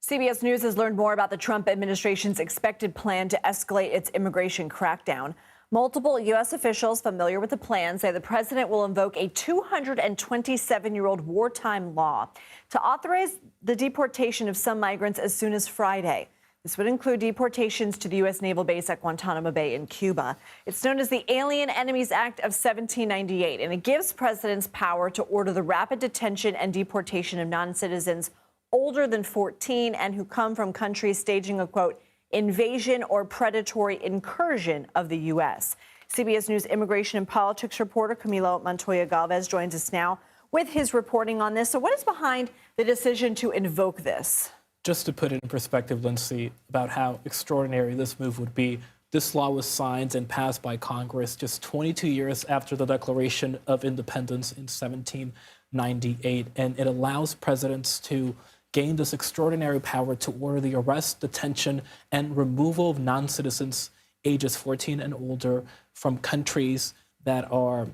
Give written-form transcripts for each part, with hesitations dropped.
CBS News has learned more about the Trump administration's expected plan to escalate its immigration crackdown. Multiple U.S. officials familiar with the plan say the president will invoke a 227-year-old wartime law to authorize the deportation of some migrants as soon as Friday. This would include deportations to the U.S. Naval Base at Guantanamo Bay in Cuba. It's known as the Alien Enemies Act of 1798, and it gives presidents power to order the rapid detention and deportation of non-citizens older than 14 and who come from countries staging a, quote, invasion or predatory incursion of the U.S. CBS News immigration and politics reporter Camilo Montoya-Galvez joins us now with his reporting on this. So what is behind the decision to invoke this? Just to put it in perspective, Lindsay, about how extraordinary this move would be, this law was signed and passed by Congress just 22 years after the Declaration of Independence in 1798, and it allows presidents to gain this extraordinary power to order the arrest, detention, and removal of non-citizens ages 14 and older from countries that are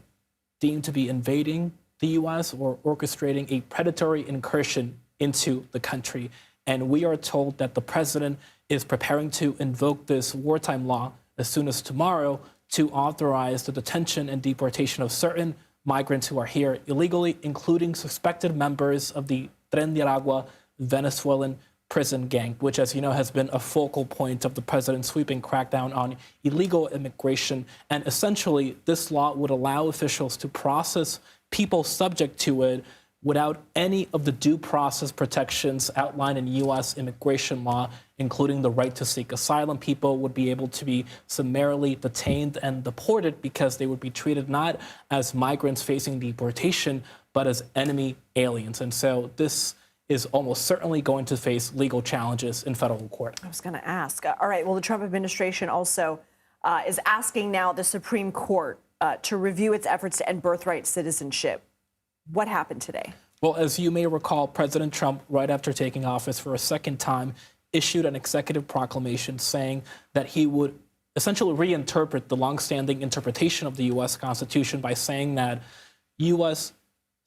deemed to be invading the U.S. or orchestrating a predatory incursion into the country. And we are told that the president is preparing to invoke this wartime law as soon as tomorrow to authorize the detention and deportation of certain migrants who are here illegally, including suspected members of the Tren de Aragua Venezuelan prison gang, which, as you know, has been a focal point of the president's sweeping crackdown on illegal immigration. And essentially, this law would allow officials to process people subject to it without any of the due process protections outlined in U.S. immigration law, including the right to seek asylum. People would be able to be summarily detained and deported because they would be treated not as migrants facing deportation, but as enemy aliens. And so this is almost certainly going to face legal challenges in federal court. I was going to ask. All right. Well, the Trump administration also is asking now the Supreme Court to review its efforts to end birthright citizenship. What happened today? Well, as you may recall, President Trump, right after taking office for a second time, issued an executive proclamation saying that he would essentially reinterpret the longstanding interpretation of the U.S. Constitution by saying that U.S.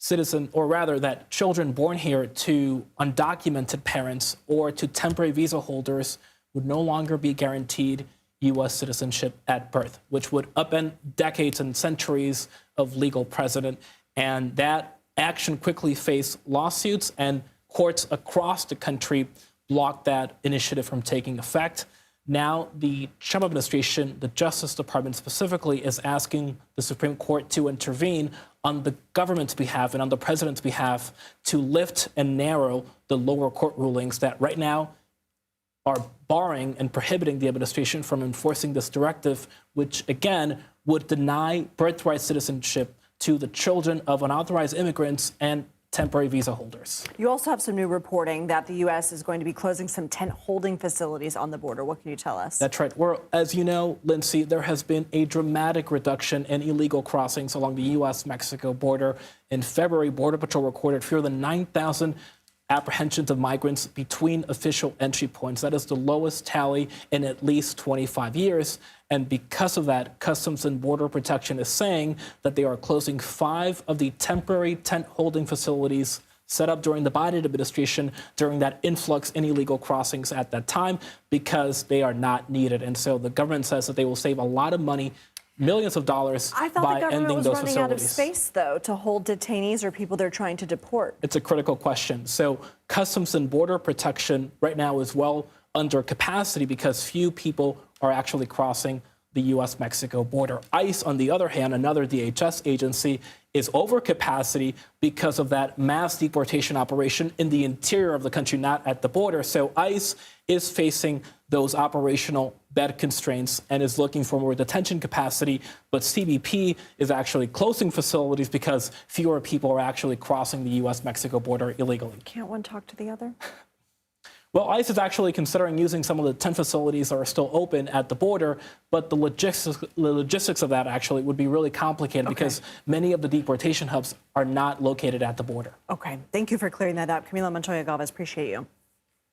citizen, or rather that children born here to undocumented parents or to temporary visa holders would no longer be guaranteed U.S. citizenship at birth, which would upend decades and centuries of legal precedent. And that action quickly faced lawsuits, and courts across the country blocked that initiative from taking effect. Now, the Trump administration, the Justice Department specifically, is asking the Supreme Court to intervene on the government's behalf and on the president's behalf to lift and narrow the lower court rulings that right now are barring and prohibiting the administration from enforcing this directive, which, again, would deny birthright citizenship to the children of unauthorized immigrants and temporary visa holders. You also have some new reporting that the U.S. is going to be closing some tent holding facilities on the border. What can you tell us? That's right. Well, as you know, Lindsay, there has been a dramatic reduction in illegal crossings along the U.S.-Mexico border. In February, Border Patrol recorded fewer than 9,000 apprehensions of migrants between official entry points. That is the lowest tally in at least 25 years. And because of that, Customs and Border Protection is saying that they are closing 5 of the temporary tent holding facilities set up during the Biden administration during that influx in illegal crossings at that time because they are not needed. And so the government says that they will save a lot of money, millions of dollars, by ending those facilities. I thought the government was running out of space, though, to hold detainees or people they're trying to deport. It's a critical question. So Customs and Border Protection right now is well under capacity because few people are actually crossing the U.S.-Mexico border. ICE, on the other hand, another DHS agency, is over capacity because of that mass deportation operation in the interior of the country, not at the border. So ICE is facing those operational bed constraints and is looking for more detention capacity. But CBP is actually closing facilities because fewer people are actually crossing the U.S.-Mexico border illegally. Can't one talk to the other? Well, ICE is actually considering using some of the 10 facilities that are still open at the border, but the logistics of that actually would be really complicated because many of the deportation hubs are not located at the border. Okay. Thank you for clearing that up. Camilo Montoya-Galvez, appreciate you.